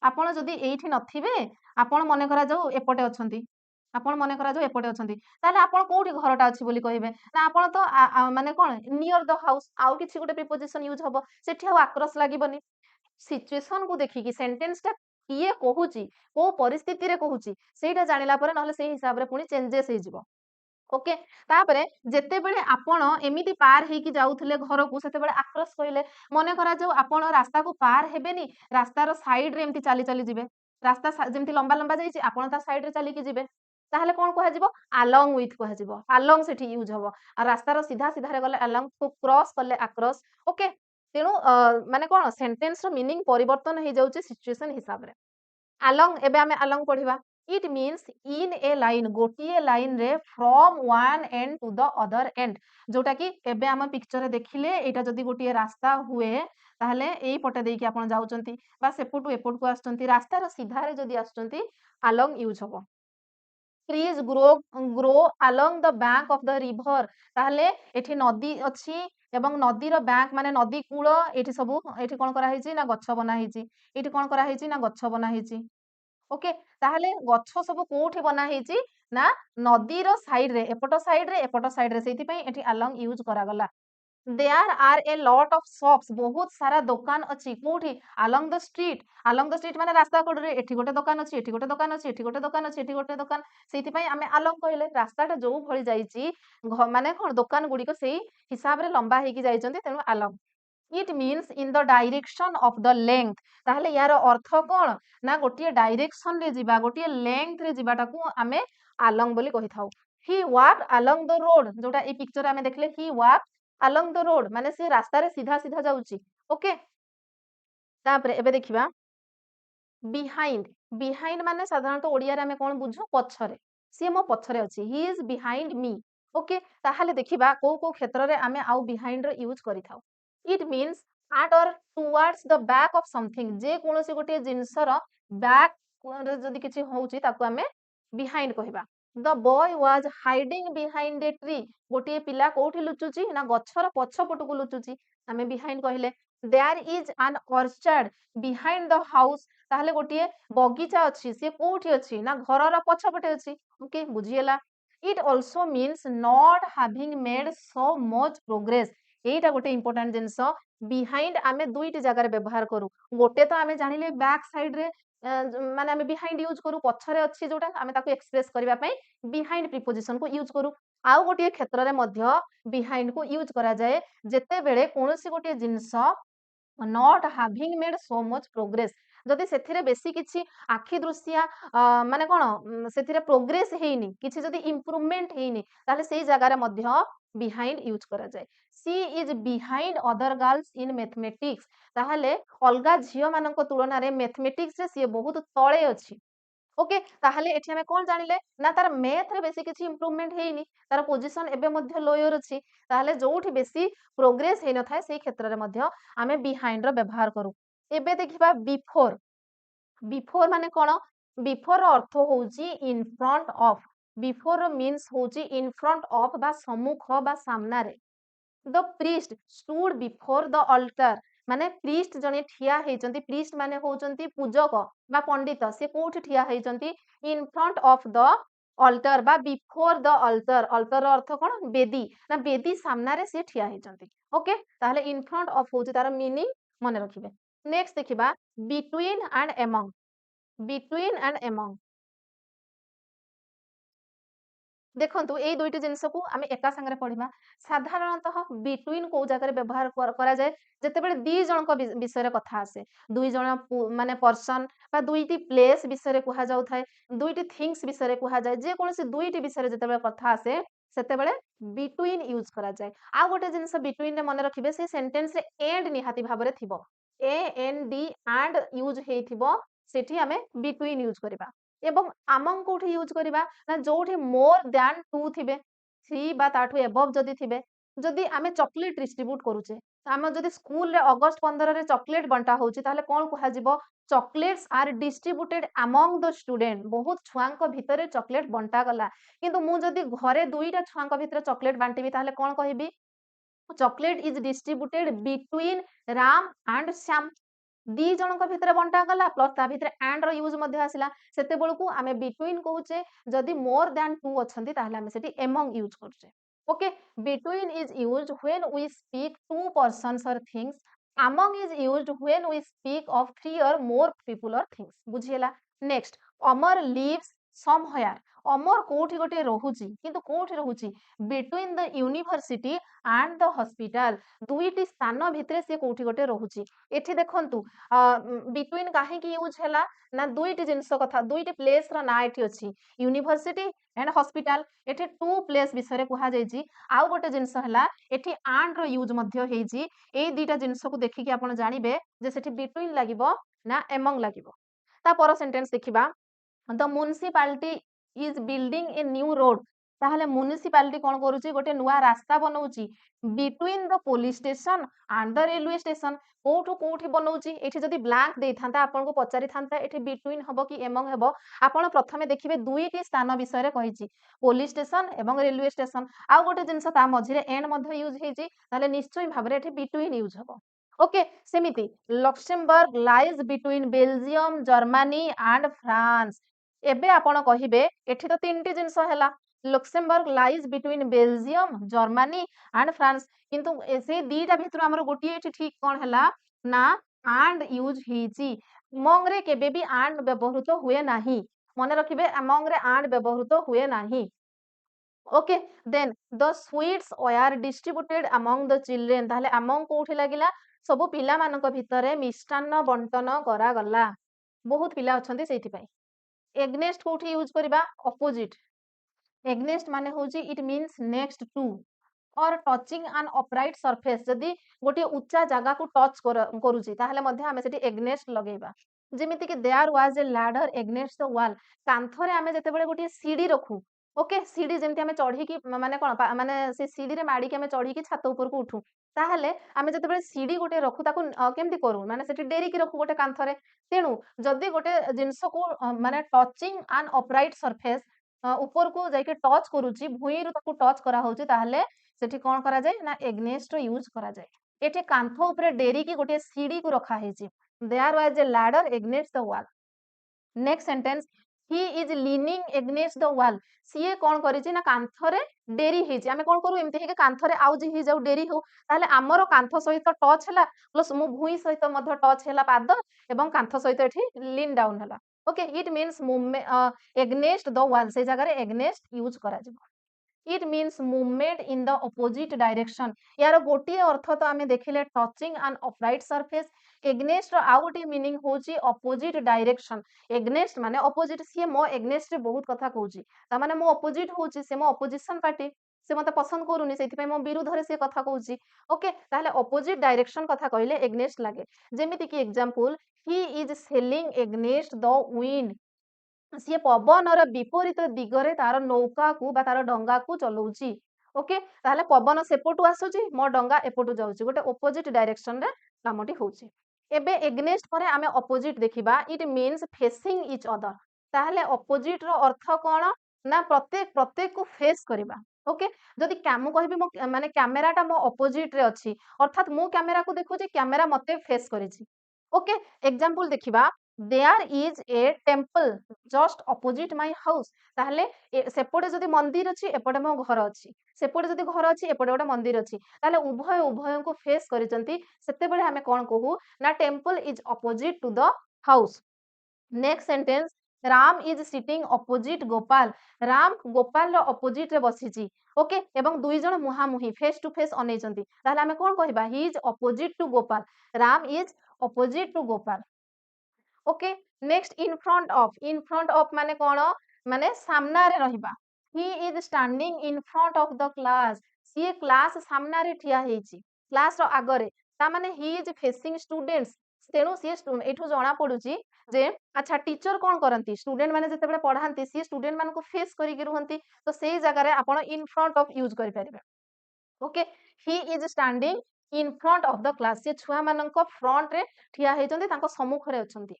ଆପଣ ଯଦି ଏଇଠି ନଥିବେ ଆପଣ ମନେ କରାଯାଉ ଏପଟେ ଅଛନ୍ତି ଆପଣ ମନେ କରାଯାଉ ଏପଟେ ଅଛନ୍ତି ତାହେଲେ ଆପଣ କୋଉଠି ଘରଟା ଅଛି ବୋଲି କହିବେ ନା ଆପଣ ତ ମାନେ କଣ ନିୟର ଦ ହାଉସ ଆଉ କିଛି ଗୋଟେ ପ୍ରିପୋଜିସନ ୟୁଜ ହବ ସେଠି ଆଉ ଆକ୍ରସ ଲାଗିବନି ସିଚୁଏସନ କୁ ଦେଖିକି ସେଣ୍ଟେନ୍ସ ଟା କିଏ କହୁଛି କୋଉ ପରିସ୍ଥିତିରେ କହୁଛି ସେଇଟା ଜାଣିଲା ପରେ ନହେଲେ ସେଇ ହିସାବରେ ପୁଣି ଚେଞ୍ଜେସ ହେଇଯିବ ଓକେ ତାପରେ ଯେତେବେଳେ ଆପଣ ଏମିତି ପାର ହେଇକି ଯାଉଥିଲେ ଘରକୁ ସେତେବେଳେ ଆକ୍ରସ କହିଲେ ମନେ କରାଯାଉ ଆପଣ ରାସ୍ତାକୁ ପାର ହେବେନି ରାସ୍ତାର ସାଇଡ ରେ ଏମିତି ଚାଲି ଚାଲି ଯିବେ ରାସ୍ତା ଯେମିତି ଲମ୍ବା ଲମ୍ବା ଯାଇଛି ଆପଣ ତା ସାଇଡ ରେ ଚାଲିକି ଯିବେ ତାହେଲେ କଣ କୁହାଯିବ ଆଲଙ୍ଗ ୱିଥ କୁହାଯିବ ଆଲଙ୍ଗ ସେଠି ୟୁଜ ହବ ଆଉ ରାସ୍ତାର ସିଧା ସିଧାରେ ଗଲେ ଆଲଙ୍ଗ କୁ କ୍ରସ୍ କଲେ ଆକ୍ରସ ଓକେ ତେଣୁ ମାନେ କଣ ସେଣ୍ଟେନ୍ସ ର ମିନିଂ ପରିବର୍ତ୍ତନ ହେଇଯାଉଛି ସିଚୁଏସନ ହିସାବରେ ଆଲଙ୍ଗ ଏବେ ଆମେ ଆଲଙ୍ଗ ପଢିବା it means in a line ଗୋଟିଏ ଲାଇନ ରେ from one end to the other end ଯୋଉଟା କି ଏବେ ଆମ ପିକ୍ଚରରେ ଦେଖିଲେ ଏଇଟା ଯଦି ଗୋଟିଏ ରାସ୍ତା ହୁଏ ତାହେଲେ ଏଇ ପଟେ ଦେଇକି ଆପଣ ଯାଉଛନ୍ତି ବା ସେପଟୁ ଏପଟକୁ ଆସୁଛନ୍ତି ରାସ୍ତାର ସିଧାରେ ଯଦି ଆସୁଛନ୍ତି ଆଲଙ୍ଗ ୟୁଜ ହବ trees grow along the bank of the river ତାହେଲେ ଏଠି ନଦୀ ଅଛି ଏବଂ ନଦୀର ବ୍ୟାଙ୍କ ମାନେ ନଦୀ କୂଳ ଏଠି ସବୁ ଏଠି କଣ କରାହେଇଛି ନା ଗଛ ବନା ହେଇଛି ଏଠି କଣ କରାହେଇଛି ନା ଗଛ ବନା ହେଇଛି ଓକେ ତାହେଲେ ଗଛ ସବୁ କୋଉଠି ବନା ହେଇଛି ନା ନଦୀର ଏପଟ ସାଇଡ ରେ ସେଇଥିପାଇଁ ଏଠି ଆଲଙ୍ଗ ୟୁଜ କରାଗଲା there are a lot of shops बहुत सारा दुकान अछि कोठी along the street माने रास्ता कोडरे एठी गोटे दुकान अछि एठी गोटे दुकान अछि एठी गोटे दुकान अछि एठी गोटे दुकान सेति पई आमे along कहले रास्ताटा जो भଳି जाईची माने कोन दुकान गुडी को सेही हिसाब रे लंबा हेकी जाईचंती तेनु along it means in the direction of the length ताहले यार अर्थ कोन ना गोटिए डायरेक्शन रे जिबा गोटिए लेंथ रे जिबाटाकू आमे along बोली कहि थाउ ही walked along the road जोटा ए पिक्चर आमे देखले ही walked along the road माने से रास्ता रे सीधा सीधा जाउची ओके तापरे एबे देखिबा बिहाइंड माने साधारणतः ओडिया रे आमे कोन बुझू पछरे से मो पछरे अछि he is behind me okay ताहाले देखिबा को क्षेत्र रे आमे आउ बिहाइंड रो यूज करि थाउ it means at or towards the back of something जे कोनोसी गोटे जिंसर बैक रे जदी किछि होउची ताकू आमे बिहाइंड कहिबा the boy was hiding behind a tree गोटे पिला कोठी लुचुची ना गछर पछ पटकू लुचुची आमे बिहाइंड कहिले there is an orchard behind the house ताहले गोटे बगीचा अछि से कोठी अछि ना घरर पछ पटे अछि ओके बुझियला it also means not having made so much progress एटा गोटे इंपोर्टेंट जिंस बिहाइंड आमे दुईटी जगह व्यवहार करू गोटे तो आमे जानिले बैक साइड रे माने आमे बिहाइंड यूज करू पछरे अछि जोटा आमे ताको एक्सप्रेस करिवा पई बिहाइंड प्रिपोजिशन को यूज करू आउ गोटे क्षेत्र रे मध्य बिहाइंड को यूज करा जाए जेते बेले कोनोसी गोटे जिंस not having made so much progress जदि सेथिरे बेसी किछि आखि दृश्या माने कोन सेथिरे प्रोग्रेस हेइनी किछि जदि इंप्रूवमेंट हेइनी ताले सेही जगह रे मध्य बिहाइंड यूज करा जाए she is behind other girls in mathematics ताहले अलगा झियो मानक तुलना रे मैथमेटिक्स रे सी बहुत तळे अछि ओके ताहले एठी हमें कोन जानिले ना तार मैथ रे बेसी किछि इंप्रूवमेंट हेइनी तार पोजीशन एबे मध्य लोयर अछि ताहले जोठी बेसी प्रोग्रेस हेइ न थाए सेही क्षेत्र रे मध्य आमे बिहाइंड रो व्यवहार करू एबे देखिबा बिफोर माने कोन बिफोर रो अर्थ होउची इन फ्रंट ऑफ बिफोर रो मीन्स होउची इन फ्रंट ऑफ बा सम्मुख बा सामना रे the priest stood before the altar माने प्रीस्ट जने ठिया हेचंती प्रीस्ट माने होचंती पूजक बा पंडित से कोठी ठिया हेचंती in front of the altar बा बिफोर द अल्टर रो अर्थ कोन बेदी ना बेदी सामना रे से ठिया हेचंती ओके ताहले इन फ्रंट ऑफ होची तार मीनिंग मने रखिबे नेक्स्ट देखिबा बिटवीन एंड एमंग ଦେଖନ୍ତୁ ଏଇ ଦୁଇଟି ଜିନିଷକୁ ଆମେ ଏକା ସାଙ୍ଗରେ ପଢିବା। ସାଧାରଣତଃ ବିଟୱିନ୍ କୋଉ ଜାଗାରେ ବ୍ୟବହାର କରାଯାଏ ଯେତେବେଳେ ଦି ଜଣଙ୍କ ବିଷୟରେ କଥା ଆସେ। ଦୁଇ ଜଣ ମାନେ ପର୍ସନ ବା ଦୁଇଟି ପ୍ଲେସ୍ ବିଷୟରେ କୁହାଯାଉଥାଏ, ଦୁଇଟି ଥିଙ୍ଗସ୍ ବିଷୟରେ କୁହାଯାଏ। ଯେକୌଣସି ଦୁଇଟି ବିଷୟରେ ଯେତେବେଳେ କଥା ଆସେ ସେତେବେଳେ ବିଟୱିନ୍ ୟୁଜ୍ କରାଯାଏ। ଆଉ ଗୋଟେ ଜିନିଷ ବିଟୱିନ୍ ରେ ମନେ ରଖିବେ ସେ ସେଣ୍ଟେନ୍ସ ରେ ଏଣ୍ଡ ନିହାତି ଭାବରେ ଥିବ। AND ଆଣ୍ଡ ୟୁଜ୍ ହେଇଥିବ ସେଠି ଆମେ ବିଟୱିନ୍ ୟୁଜ୍ କରିବା। ଏବଂ ଆମଙ୍ଗ କୋଉଠି ୟୁଜ୍ କରିବା ନା ଯୋଉଠି ମୋର ଦ୍ୟାନ୍ 2 ଥିବେ 3 ବା ତାଠୁ ଏବଭ ଯଦି ଥିବେ। ଯଦି ଆମେ ଚକୋଲେଟ ଡିଷ୍ଟ୍ରିବ୍ୟୁଟ କରୁଛେ ଆମ ଯଦି ସ୍କୁଲରେ ଅଗଷ୍ଟ 15 ରେ ଚକୋଲେଟ ବଣ୍ଟା ହଉଛି ତାହେଲେ କଣ କୁହାଯିବ chocolates are distributed among the student. ବହୁତ ଛୁଆଙ୍କ ଭିତରେ ଚକୋଲେଟ ବଣ୍ଟା ଗଲା। କିନ୍ତୁ ମୁଁ ଯଦି ଘରେ ଦୁଇଟା ଛୁଆଙ୍କ ଭିତରେ ଚକୋଲେଟ ବାଣ୍ଟିବି ତାହେଲେ କଣ କହିବି chocolate is distributed between Ram and Shyam. ଦି ଜଣଙ୍କ ଭିତରେ ବଣ୍ଟା ଗଲା ପ୍ଲସ୍ ତା ଭିତରେ ଆଣ୍ଡ ର ୟୁଜ ମଧ୍ୟ ଆସିଲା। ସେତେବେଳକୁ ଆମେ ବିଟୱିନ୍ କହୁଛେ ଯଦି ମୋର ଦ୍ୟାନ୍ 2 ଅଛନ୍ତି ତାହେଲେ ଆମେ ସେଠି ଏମଙ୍ଗ ୟୁଜ କରୁଛେ। Okay between is used when we speak to persons और things. among is used when we speak of 3 or more people or things। ବୁଝିହେଲା। Next Amar lives somewhere। Amar କୋଉଠି ଗୋଟେ ରହୁଛି କିନ୍ତୁ କୋଉଠି ରହୁଛି between the university and the hospital। ଦୁଇଟି ସ୍ଥାନ ଭିତରେ ସେ କୋଉଠି ଗୋଟେ ରହୁଛି। ଏଠି ଦେଖନ୍ତୁ ବିଟୱିନ୍ କାହିଁକି ୟୁଜ୍ ହେଲା ନା ଦୁଇଟି ଜିନିଷ କଥା ଦୁଇଟି ପ୍ଲେସ୍ ର ନାଁ ଏଠି ଅଛି ୟୁନିଭର୍ସିଟି ଏଣ୍ଡ ହସ୍ପିଟାଲ। ଏଠି ଟୁ ପ୍ଲେସ୍ ବିଷୟରେ କୁହାଯାଇଛି। ଆଉ ଗୋଟେ ଜିନିଷ ହେଲା ଏଠି ଆଣ୍ଡ ର ୟୁଜ୍ ମଧ୍ୟ ହେଇଛି। ଏଇ ଦିଟା ଜିନିଷକୁ ଦେଖିକି ଆପଣ ଜାଣିବେ ଯେ ସେଠି ବିଟୱିନ୍ ଲାଗିବ ନା ଏମଙ୍ଗ ଲାଗିବ। ତା ପର ସେଣ୍ଟେନ୍ସ ଦେଖିବା the municipality is building a new road. ତାହେଲେ ମ୍ୟୁନିସିପାଲିଟି କଣ କରୁଛି ଗୋଟେ ନୂଆ ରାସ୍ତା ବନଉଛି between the police station and the railway station. କୋଉଠୁ କୋଉଠି ବନଉଛି ଏଠି ଯଦି ବ୍ଲାଙ୍କ ଦେଇଥାନ୍ତା ଆପଣଙ୍କୁ ପଚାରିଥାନ୍ତା ଏଠି ବିଟୱିନ୍ ହବ କି ଏମଙ୍ଗ ହେବ ଆପଣ ପ୍ରଥମେ ଦେଖିବେ ଦୁଇଟି ସ୍ଥାନ ବିଷୟରେ କହିଛି ପୋଲିସ ଷ୍ଟେସନ ଏବଂ ରେଲୱେ ଷ୍ଟେସନ। ଆଉ ଗୋଟେ ଜିନିଷ ତା ମଝିରେ ଏଣ୍ଡ ମଧ୍ୟ ୟୁଜ୍ ହେଇଛି ତାହେଲେ ନିଶ୍ଚୟ ଭାବରେ ଏଠି ବିଟୱିନ୍ ୟୁଜ୍ ହବ। ଓକେ ସେମିତି Luxembourg lies between Belgium Germany and France. ଏବେ ଆପଣ କହିବେ ଏଠି ତ ତିନିଟି ଜିନିଷ ହେଲା Luxembourg lies between Belgium Germany and France. କିନ୍ତୁ ସେ ଦିଟା ଭିତରୁ ଆମର ଗୋଟିଏ ଏଠି ଠିକ କଣ ହେଲା ନା ଆଣ୍ଡ ୟୁଜ୍ ହେଇଛି। among ରେ କେବେ ବି ଆଣ୍ଡ ବ୍ୟବହୃତ ହୁଏ ନାହିଁ। ମନେ ରଖିବେ among ରେ ଆଣ୍ଡ ବ୍ୟବହୃତ ହୁଏ ନାହିଁ। Okay then the ସ୍ୱିଟ୍ସ were distributed among the children. ତାହେଲେ among କୋଉଠି ଲାଗିଲା ସବୁ ପିଲାମାନଙ୍କ ଭିତରେ ମିଷ୍ଟାନ୍ନ ବଣ୍ଟନ କରାଗଲା। ବହୁତ ପିଲା ଅଛନ୍ତି ସେଇଥିପାଇଁ। ଏଗନେଷ୍ଟ କୋଉଠି ୟୁଜ୍ କରିବା ଅପୋଜିଟ। ଏଗନେଷ୍ଟ ମାନେ ହଉଛି ଇଟ ମିନ୍ସ ନେକ୍ସଟ ଟୁ और टचिंग an upright surface। ଯଦି ଗୋଟିଏ ଉଚ୍ଚା ଜାଗାକୁ ଟଚ୍ କରୁଛି ତାହେଲେ ମଧ୍ୟ ଆମେ ସେଠି ଏଗନେଷ୍ଟ ଲଗେଇବା। ଯେମିତି କି there was a ladder against the wall। କାନ୍ଥରେ ଆମେ ଯେତେବେଳେ ଗୋଟିଏ ସିଡି ରଖୁ ଓକେ ସିଡି ଯେମିତି ଆମେ ଚଢିକି ମାନେ କଣ ମାନେ ସେ ସିଡିରେ ମାଡିକି ଆମେ ଚଢିକି ଛାତ ଉପରକୁ ଉଠୁ ତାହେଲେ ଆମେ ଯେତେବେଳେ ସିଡି ଗୋଟେ ରଖୁ ତାକୁ କେମିତି କରୁ ମାନେ ସେଠି ଡେରିକି ରଖୁ ଗୋଟେ କାନ୍ଥରେ। ତେଣୁ ଯଦି ଗୋଟେ ଜିନିଷକୁ ମାନେ ଟଚିଂ an upright surface ଉପରକୁ ଯାଇକି ଟଚ୍ କରୁଛି ଭୂଇଁରୁ ତାକୁ ଟଚ୍ କରାହଉଛି ତାହେଲେ ସେଠି କଣ କରାଯାଏ ନା ଏଗନେଷ୍ଟ ୟୁଜ୍ କରାଯାଏ। ଏଠି କାନ୍ଥ ଉପରେ ଡେରିକି ଗୋଟିଏ ସିଡିକୁ ରଖା ହେଇଛି there was a ladder against the wall। Next sentence he is leaning against the wall. ସିଏ କଣ କରିଛି ନା କାନ୍ଥରେ ଡେରି ହେଇଛି। ଆମେ କଣ କରୁ ଏମିତି ହେଇକି କାନ୍ଥରେ ଆଉଜି ହେଇଯାଉ ଡେରି ହଉ ତାହେଲେ ଆମର କାନ୍ଥ ସହିତ ଟଚ୍ ହେଲା ପ୍ଲସ୍ ମୋ ଭୂଇଁ ସହିତ ମଧ୍ୟ ଟଚ୍ ହେଲା ପାଦ ଏବଂ କାନ୍ଥ ସହିତ ଏଠି ଲିନ୍ ଡାଉନ୍ ହେଲା। Okay it means against the wall ସେଇ ଜାଗାରେ ଏଗନେଷ୍ଟ ୟୁଜ୍ କରାଯିବ। It means movement in the opposite direction. ୟାର ଗୋଟିଏ ଅର୍ଥ ତ ଆମେ ଦେଖିଲେ ଟଚିଂ ଆନ୍ ଅପରାଇଟ୍ ସରଫେସ୍। ଏଗନେଷ୍ଟ ର ଆଉ ଗୋଟିଏ ମିନିଂ ହଉଛି ଅପୋଜିଟ୍ ଡାଇରେକ୍ସନ। ଏଗନେଷ୍ଟ ମାନେ ଅପୋଜିଟ୍ ସିଏ ମୋ ଏଗନେଷ୍ଟ ରେ ବହୁତ କଥା କହୁଛି ତାମାନେ ମୋ ଅପୋଜିଟ୍ ହଉଛି ସେ ମୋ ଅପୋଜିସନ ପାର୍ଟି ସେ ମତେ ପସନ୍ଦ କରୁନି ସେଇଥିପାଇଁ ମୋ ବିରୁଦ୍ଧରେ ସେ କଥା କହୁଛି। ଓକେ ତାହେଲେ ଅପୋଜିଟ୍ ଡାଇରେକ୍ସନ କଥା କହିଲେ ଏଗନେଷ୍ଟ ଲାଗେ। ଯେମିତି କି example he is sailing against the wind. ସିଏ ପବନର ବିପରୀତ ଦିଗରେ ତାର ନୌକାକୁ ବା ତାର ଡଙ୍ଗାକୁ ଚଲଉଛି। ଓକେ ତାହେଲେ ପବନ ସେପଟୁ ଆସୁଛି ମୋ ଡଙ୍ଗା ଏପଟୁ ଯାଉଛି ଗୋଟେ ଅପୋଜିଟ୍ ଡାଇରେକ୍ସନରେ କାମଟି ହଉଛି। ଏବେ ଏଗନେଷ୍ଟ ପରେ ଆମେ ଅପୋଜିଟ୍ ଦେଖିବା it means facing each other. ତାହେଲେ ଅପୋଜିଟ୍ ର ଅର୍ଥ କଣ ନା ପ୍ରତ୍ୟେକକୁ ଫେସ୍ କରିବା। ଓକେ ଯଦି ମୁଁ କହିବି ମୋ ମାନେ କ୍ୟାମେରାଟା ମୋ ଅପୋଜିଟ୍ ରେ ଅଛି ଅର୍ଥାତ୍ ମୁଁ କ୍ୟାମେରାକୁ ଦେଖୁଛି କ୍ୟାମେରା ମତେ ଫେସ୍ କରିଛି। ଓକେ ଏକ୍ସାମ୍ପଲ ଦେଖିବା there is a temple just opposite my house. ତାହେଲେ ସେପଟେ ଯଦି ମନ୍ଦିର ଅଛି ଏପଟେ ମୋ ଘର ଅଛି ସେପଟେ ଯଦି ଘର ଅଛି ଏପଟେ ଗୋଟେ ମନ୍ଦିର ଅଛି ତାହେଲେ ଉଭୟ ଉଭୟଙ୍କୁ ଫେସ୍ କରିଛନ୍ତି ସେତେବେଳେ ଆମେ କଣ କହୁ ନା temple is opposite to the house. Next sentence Ram is sitting opposite Gopal, Ram Gopal रो अपोजिट रे बसिची ओके एवं दुई जण मुहामुही फेस टू फेस अनेइचंती ताहले आमे कोन कहिबा he is opposite to Gopal, Ram is opposite to Gopal okay next in front of माने कोन माने सामना रे रहिबा he is standing in front of the class सी क्लास सामना रे ठिया हेची क्लास रो आगरे ता माने ही इज फेसिंग स्टूडेंट्स तेणु सी एठु जणा पडुची जे अच्छा टीचर कोन करंती स्टूडेंट माने जते बेले पढांती सी स्टूडेंट मान को फेस करी कि रुहंती तो सेही जगह रे आपण इन फ्रंट ऑफ यूज करि परिबे okay he is standing in front of the class से छुआ मानक फ्रंट रे ठिया हेचंती तांको सम्मुख रे अछंती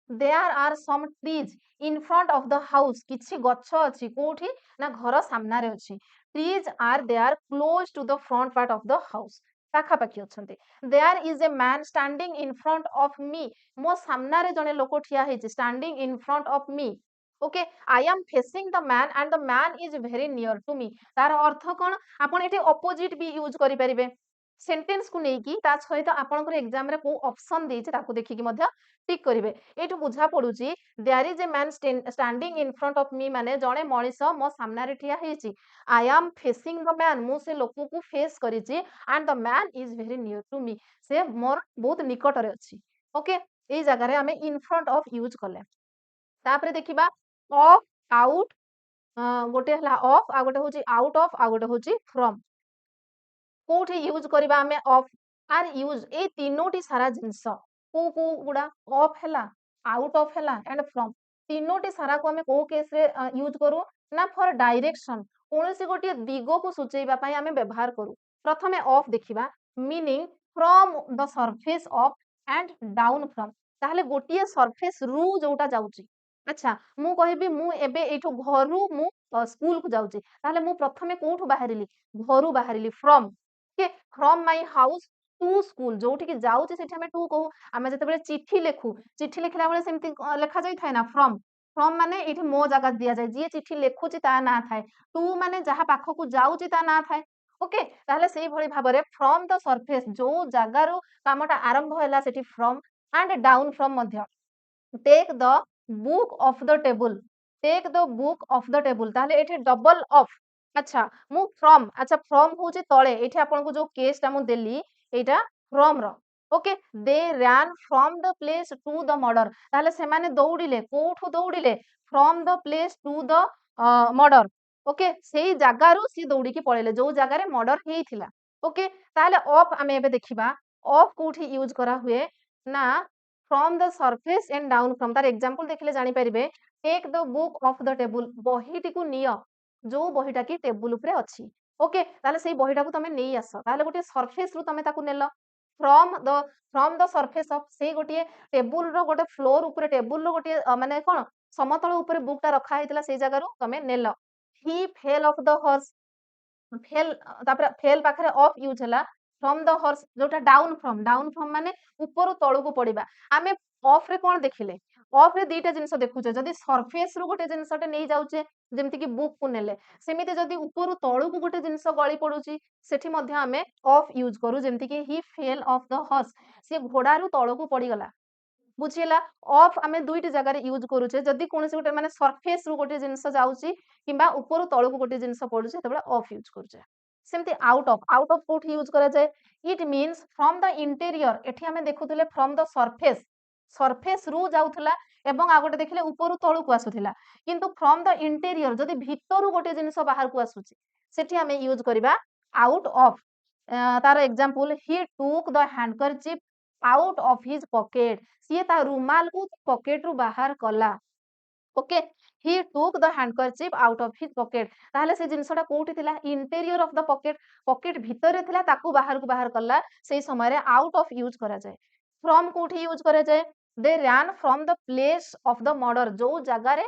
there are some trees in front of the house किछि गच्छ अछि कोठी ना घर सामना रे अछि trees are they are close to the front part of the house पाखापाखि अछंती there is a man standing in front of me मो सामना रे जने लोक ठिया हेछि standing in front of me okay I am facing the man and the man is very near to मी तार अर्थ कोन आपण एठी अपोजिट भी यूज करि परिबे सेंटेंस को नेकी ता सहित आपनकर एग्जाम रे को ऑप्शन देछि ताको देखि कि मध्य टिक करिवे एठु बुझा पडुची there is a man standing in front of me माने जणे मଣିଷ मो सामना रे ठिया हेछि I am facing the man मु से लोक को फेस करिछि and the man is very near to me से मोर बहुत निकट रे अछि ओके एई जगह रे हमें इन फ्रंट ऑफ यूज करले तापरे देखिबा ऑफ आउट गोटे हला ऑफ आ गोटे होची आउट ऑफ आ गोटे होची फ्रॉम कोठी यूज करबा हमें ऑफ आर यूज ए तीनोटी सारा जिंस को गुडा ऑफ हैला आउट ऑफ हैला एंड फ्रॉम तीनोटी सारा को हमें को केस रे यूज करू ना फॉर डायरेक्शन कोनोसी गोटे दिग को सूचेबा पई हमें व्यवहार करू प्रथमे ऑफ देखिबा meaning from the surface of and down from ताहले गोटिए सरफेस रु जोटा जाउची अच्छा मु कहबी मु एबे एठु घरु मु स्कूल को जाउची ताहले मु प्रथमे कोठु बाहरिली घरु बाहरिली फ्रॉम के from my house to school जोठी कि जाउची सेठी हमें टू कहू आमे जते बेले चिट्ठी लिखला बेले सेमति लेखा जाई थाए ना फ्रॉम फ्रॉम माने एठी मो जगह दिया जाय जे चिट्ठी लेखुची ता ना थाए टू माने जहा पाखो को जाउची ता ना थाए ओके ताहले सेही भଳି भाबरे फ्रॉम द सरफेस जो जगारो कामटा आरंभ होला सेठी फ्रॉम एंड डाउन फ्रॉम मध्य take the book off the table take the book off the table ताहले एठी डबल ऑफ अच्छा मु फ्रॉम अच्छा फ्रॉम होचे तळे एठी आपन को जो केस ता मु देली एटा फ्रॉम रो okay they ran from the place to the murder ताहले से माने दौड़िले कोठु दौड़िले from the place to the murder okay सेही जागारू सी दौड़ी की पळेले जो जागा रे मर्डर हेइथिला ओके ताहले ऑफ आमे एबे देखिबा ऑफ कोठी यूज करा हुए ना from the surface and down from तार एग्जांपल देखले जानि परिबे take the book off the table बहीटी को नियो जो बहीटा की टेबुल उपरे अछि ओके ताले सेही बहीटा को तमे नेई आस ताले गोटे सरफेस रु तमे ताकू नेलो फ्रॉम द सरफेस ऑफ सेही गोटे टेबुल रो गोटे फ्लोर उपरे टेबुल रो गोटे माने कोन समतल उपरे बुक ता रखा हेतिला सेही जगह रु तमे नेलो he fell off the horse fell तापर फेल पाखरे ऑफ यूज हला फ्रॉम द हॉर्स जोटा डाउन फ्रॉम माने ऊपर तळु को पडिबा आमे ऑफ रे कोन देखिले ऑफ रे दीटा जिंस देखुचे जदी सरफेस रु गोटे जिंसटे नै जाउचे जेमति कि बुक को नेले सेमिति जदी ऊपर तळु को गोटे जिंस गळी पडुची सेठी मध्ये आमे ऑफ यूज करू जेमति कि ही फेल ऑफ द हॉर्स से घोड़ा रु तळु को पडी गला बुझिला ऑफ आमे दुईटी जगह रे यूज करूचे जदी कोनसे गोटे माने सरफेस रु गोटे जिंस जाउची किबा ऊपर तळु को गोटे जिंस पडुचे तबे ऑफ यूज करूचे सेमति आउट ऑफ कोठी यूज करा जाय it means from the interior एठी हमें देखुतले फ्रॉम द सरफेस रु जाउथला एवं आ गोटे देखले ऊपर तळु को आसुथिला किंतु फ्रॉम द इंटीरियर जदी भीतरु गोटे जिंस बाहर को आसुची सेठी हमें यूज करबा आउट ऑफ तार example he took the handkerchief out of his pocket सी ता रुमाल को पॉकेट रु बाहर कला okay he took the handkerchief out of his pocket ताहले से जिंसटा कोठी थिला इंटीरियर ऑफ द पॉकेट भीतर रे थिला ताकू बाहर को बाहर कला सेही समय रे आउट ऑफ यूज करा जाय फ्रॉम कोठी यूज करा जाय they ran from the place of the murder जो जगह रे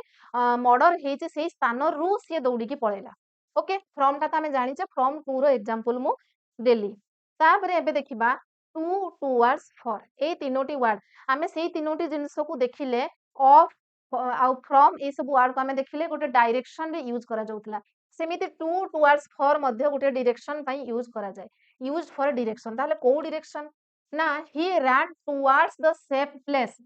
मर्डर हेचे सेही स्थान रु से दौड़ी की पळेला ओके फ्रॉम ता हमें जानि छे फ्रॉम टू रो एग्जांपल मु देली तापरे एबे देखिबा टू टुवर्ड्स फॉर ए तीनोटी वर्ड आमे सेही तीनोटी जिंस को देखिले ऑफ आउ फ्रॉम ए सब वर्ड को आमे देखिले गोटे डायरेक्शन रे यूज करा जाउतला सेमिति टू टुवर्ड्स फॉर मध्य गोटे डायरेक्शन पई यूज करा जाय यूज्ड फॉर डायरेक्शन ताले को डायरेक्शन ना ही रैन टुवर्ड्स द सेफ प्लेस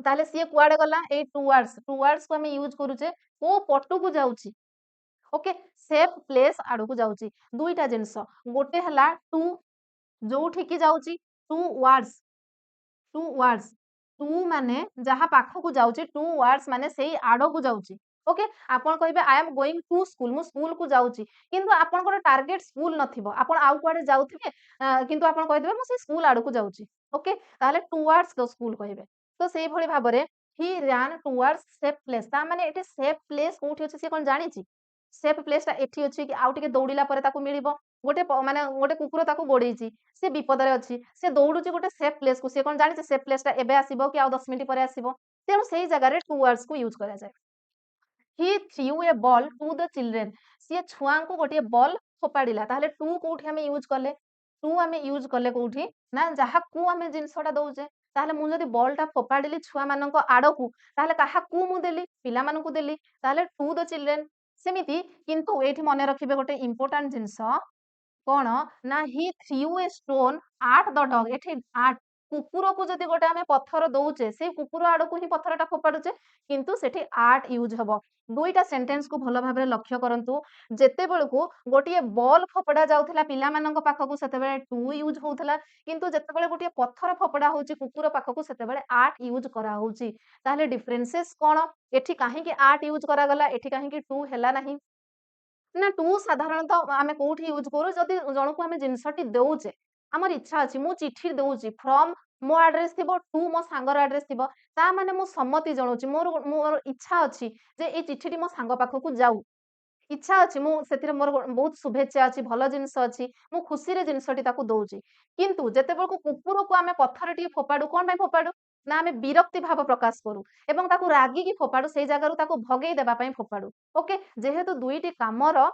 ତାହେଲେ ସିଏ କୁଆଡେ ଗଲା ଏଇ ଟୁୱାର୍ଡସ୍ କୁ ଆମେ ୟୁଜ କରୁଛେ କୋଉ ପଟକୁ ଯାଉଛି ଓକେ ସେଫ୍ ପ୍ଲେସ୍ ଆଡକୁ ଯାଉଛି ଦୁଇଟା ଜିନିଷ ଗୋଟେ ହେଲା ଟୁ ଯୋଉଠିକି ଯାଉଛି ଟୁ ୱାର୍ଡସ୍ ଟୁ ମାନେ ଯାହା ପାଖକୁ ଯାଉଛି ଟୁ ୱାର୍ଡସ୍ ମାନେ ସେଇ ଆଡକୁ ଯାଉଛି ଓକେ ଆପଣ କହିବେ I M going to school ମୁଁ ସ୍କୁଲ କୁ ଯାଉଛି କିନ୍ତୁ ଆପଣଙ୍କର ଟାର୍ଗେଟ ସ୍କୁଲ ନଥିବ ଆପଣ ଆଉ କୁଆଡେ ଯାଉଥିବେ କିନ୍ତୁ ଆପଣ କହିଦେବେ ମୁଁ ସେଇ ସ୍କୁଲ ଆଡକୁ ଯାଉଛି ଓକେ ତାହେଲେ ଟୁୱାର୍ଡସ୍ ଦ ସ୍କୁଲ କହିବେ ତ ସେଇଭଳି ଭାବରେ ହି ran towards safe place ତା ମାନେ ଏଠି ସେଫ୍ ପ୍ଲେସ୍ କୋଉଠି ଅଛି ସେ କଣ ଜାଣିଛି ସେଫ୍ ପ୍ଲେସ୍ ଟା ଏଠି ଅଛି କି ଆଉ ଟିକେ ଦୌଡ଼ିଲା ପରେ ତାକୁ ମିଳିବ ମାନେ ଗୋଟେ କୁକୁର ତାକୁ ଗୋଡେଇଛି ସେ ବିପଦରେ ଅଛି ସେ ଦୌଡୁଛି ଗୋଟେ ସେଫ୍ ପ୍ଲେସ୍ କୁ ସେ କଣ ଜାଣିଛି ସେଫ୍ ପ୍ଲେସ୍ ଟା ଏବେ ଆସିବ କି ଆଉ 10 ମିନିଟ୍ ପରେ ଆସିବ ତେଣୁ ସେଇ ଜାଗାରେ ଟୁୱାର୍ଡସ୍ କୁ ୟୁଜ କରାଯାଏ ହି threw a ball to the children ସିଏ ଛୁଆଙ୍କୁ ଗୋଟିଏ ବଲ୍ ଫୋପାଡ଼ିଲା ତାହେଲେ ଟୁ କୋଉଠି ଆମେ ୟୁଜ କଲେ ଟୁ ଆମେ ୟୁଜ କଲେ କୋଉଠି ନା ଯାହାକୁ ଆମେ ଜିନିଷଟା ଦଉଛେ ତାହେଲେ ମୁଁ ଯଦି ବଲ୍ ଟା ଫୋପାଡ଼ିଲି ଛୁଆମାନଙ୍କ ଆଡକୁ ତାହେଲେ କାହାକୁ ମୁଁ ଦେଲି ପିଲାମାନଙ୍କୁ ଦେଲି ତାହେଲେ ଟୁ ଦ ଚିଲଡ୍ରେନ୍ ସେମିତି କିନ୍ତୁ ଏଇଠି ମନେ ରଖିବେ ଗୋଟେ ଇମ୍ପୋର୍ଟାଣ୍ଟ ଜିନିଷ କଣ ନା ହି threw a stone at the dog ଏଠି at କୁକୁରକୁ ଯଦି ଗୋଟେ ଆମେ ପଥର ଦଉଛେ ସେଇ କୁକୁର ଆଡକୁ ହିଁ ପଥରଟା ଫୋପାଡୁଛେ କିନ୍ତୁ ସେଠି ଆଟ୍ ୟୁଜ ହବ ଦୁଇଟା ସେଣ୍ଟେନ୍ସ କୁ ଭଲ ଭାବରେ ଲକ୍ଷ୍ୟ କରନ୍ତୁ ଯେତେବେଳକୁ ଗୋଟିଏ ବଲ୍ ଫୋପଡା ଯାଉଥିଲା ପିଲାମାନଙ୍କ ପାଖକୁ ସେତେବେଳେ ଟୁ ୟୁଜ ହଉଥିଲା କିନ୍ତୁ ଯେତେବେଳେ ଗୋଟିଏ ପଥର ଫୋପଡା ହଉଛି କୁକୁର ପାଖକୁ ସେତେବେଳେ ଆଟ୍ ୟୁଜ କରାହଉଛି ତାହେଲେ ଡିଫରେନ୍ସେସ୍ କଣ ଏଠି କାହିଁକି ଆଟ୍ ୟୁଜ କରାଗଲା ଏଠି କାହିଁକି ଟୁ ହେଲା ନାହିଁ ନା ଟୁ ସାଧାରଣତଃ ଆମେ କୋଉଠି ୟୁଜ କରୁ ଯଦି ଜଣକୁ ଆମେ ଜିନିଷଟି ଦଉଛେ ଆମର ଇଚ୍ଛା ଅଛି ମୁଁ ଚିଠି ଦଉଛି ଫ୍ରମ ମୋ ଆଡ୍ରେସ ଥିବ ଟୁ ମୋ ସାଙ୍ଗର ଆଡ୍ରେସ ଥିବ ତା ମାନେ ମୁଁ ସମ୍ମତି ଜଣାଉଛି ମୋର ଇଚ୍ଛା ଅଛି ଯେ ଏଇ ଚିଠିଟି ମୋ ସାଙ୍ଗ ପାଖକୁ ଯାଉ ଇଚ୍ଛା ଅଛି ମୁଁ ସେଥିରେ ମୋର ବହୁତ ଶୁଭେଚ୍ଛା ଅଛି ଭଲ ଜିନିଷ ଅଛି ମୁଁ ଖୁସିରେ ଜିନିଷଟି ତାକୁ ଦଉଛି କିନ୍ତୁ ଯେତେବେଳକୁ କୁକୁରକୁ ଆମେ ପଥରଟିଏ ଫୋପାଡୁ କଣ ପାଇଁ ଫୋପାଡୁ ନା ଆମେ ବିରକ୍ତି ଭାବ ପ୍ରକାଶ କରୁ ଏବଂ ତାକୁ ରାଗିକି ଫୋପାଡୁ ସେଇ ଜାଗାରୁ ତାକୁ ଭଗେଇ ଦେବା ପାଇଁ ଫୋପାଡୁ ଓକେ ଯେହେତୁ ଦୁଇଟି କାମର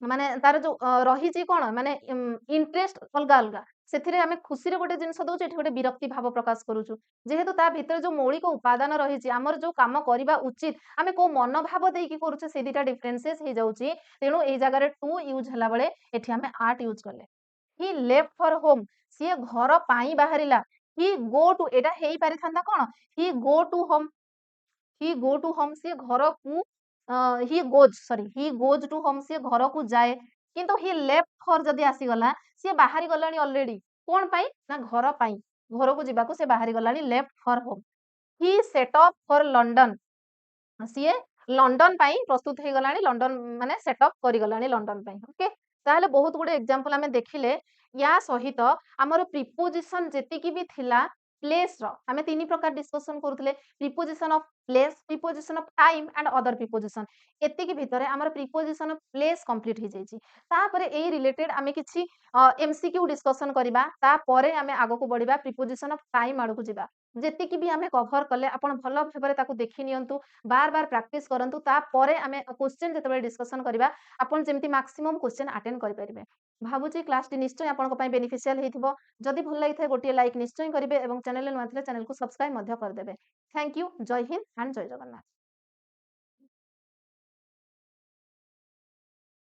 ମାନେ ତାର ଯୋଉ ରହିଛି କଣ ମାନେ ଇଣ୍ଟରେଷ୍ଟ ଅଲଗା ଅଲଗା ସେଥିରେ ଆମେ ଖୁସିରେ ଗୋଟେ ଜିନିଷ ଦଉଛୁ ଏଠି ଗୋଟେ ବିରକ୍ତି ଭାବ ପ୍ରକାଶ କରୁଛୁ ଯେହେତୁ ତା ଭିତରେ ଯୋଉ ମୌଳିକ ଉପାଦାନ ରହିଛି ଆମର ଯୋଉ କାମ କରିବା ଉଚିତ ଆମେ କୋଉ ମନୋଭାବ ଦେଇକି କରୁଛେ ସେଇ ଦିଟା ଡିଫରେନ୍ସେସ୍ ହେଇଯାଉଛି ତେଣୁ ଏଇ ଜାଗାରେ ଟୁ ୟୁଜ ହେଲା ବେଳେ ଏଠି ଆମେ ଆର୍ଟ ୟୁଜ କଲେ ହି ଲେଫ୍ଟ ଫର ହୋମ ସିଏ ଘର ପାଇଁ ବାହାରିଲା ହି ଗୋ ଟୁ ଏଇଟା ହେଇପାରିଥାନ୍ତା କଣ ହି go to home Hi go to ହୋମ ସିଏ ଘରକୁ ହି ଗୋଜ ଟୁ ହୋମ ସିଏ ଘରକୁ ଯାଏ କିନ୍ତୁ ହି ଲେଫ୍ଟ ଫର ଯଦି ଆସିଗଲା ସିଏ ବାହାରି ଗଲାଣି ଅଲରେଡି କଣ ପାଇଁ ନା ଘର ପାଇଁ ଘରକୁ ଯିବାକୁ ସେ ବାହାରି ଗଲାଣି left for home Hi set of for London ସିଏ ଲଣ୍ଡନ ପାଇଁ ପ୍ରସ୍ତୁତ ହେଇଗଲାଣି ଲଣ୍ଡନ ମାନେ ସେଟଅପ୍ କରିଗଲାଣି ଲଣ୍ଡନ ପାଇଁ ଓକେ ତାହେଲେ ବହୁତ ଗୁଡେ ଏକ୍ସାମ୍ପଲ ଆମେ ଦେଖିଲେ ୟା ସହିତ ଆମର ପ୍ରିପୋଜିସନ ଯେତିକି ବି ଥିଲା ପ୍ଲେସ ର ଆମେ ତିନି ପ୍ରକାର ଡିସ୍କସନ କରୁଥିଲେ preposition of place preposition of time and other preposition ଏତିକି ଭିତରେ ଆମର ପ୍ରିପୋଜିସନ ଅଫ ପ୍ଲେସ କମ୍ପ୍ଲିଟ ହେଇଯାଇଛି ତାପରେ ଏଇ ରିଲେଟେଡ ଆମେ କିଛି ଏମସିକ୍ୟୁ ଡିସ୍କସନ କରିବା ତାପରେ ଆମେ ଆଗକୁ ବଢିବା ପ୍ରିପୋଜିସନ ଅଫ ଟାଇମ ଆଡକୁ ଯିବା ଯେତିକି ବି ଆମେ କଭର କଲେ ଆପଣ ଭଲ ଭାବରେ ତାକୁ ଦେଖି ନିଅନ୍ତୁ ବାର ବାର ପ୍ରାକ୍ଟିସ କରନ୍ତୁ ତାପରେ ଆମେ କ୍ୱେଶ୍ଚନ ଯେତେବେଳେ ଡିସ୍କସନ କରିବା ଆପଣ ଯେମିତି ମାକ୍ସିମମ୍ କ୍ୱେଶ୍ଚନ ଆଟେଣ୍ଡ କରିପାରିବେ ଭାବୁଛି କ୍ଲାସଟି ନିଶ୍ଚୟ ଆପଣଙ୍କ ପାଇଁ ବେନିଫିସିଆଲ ହେଇଥିବ ଯଦି ଭଲ ଲାଗିଥାଏ ଗୋଟିଏ ଲାଇକ୍ ନିଶ୍ଚୟ କରିବେ ଏବଂ ଚ୍ୟାନେଲରେ ନୂଆ ଥିଲେ ଚ୍ୟାନେଲକୁ ସବସ୍କ୍ରାଇବ ମଧ୍ୟ କରିଦେବେ ଥ୍ୟାଙ୍କ ୟୁ ଜୟ ହିନ୍ଦ ଆଣ୍ଡ ଜୟ ଜଗନ୍ନାଥ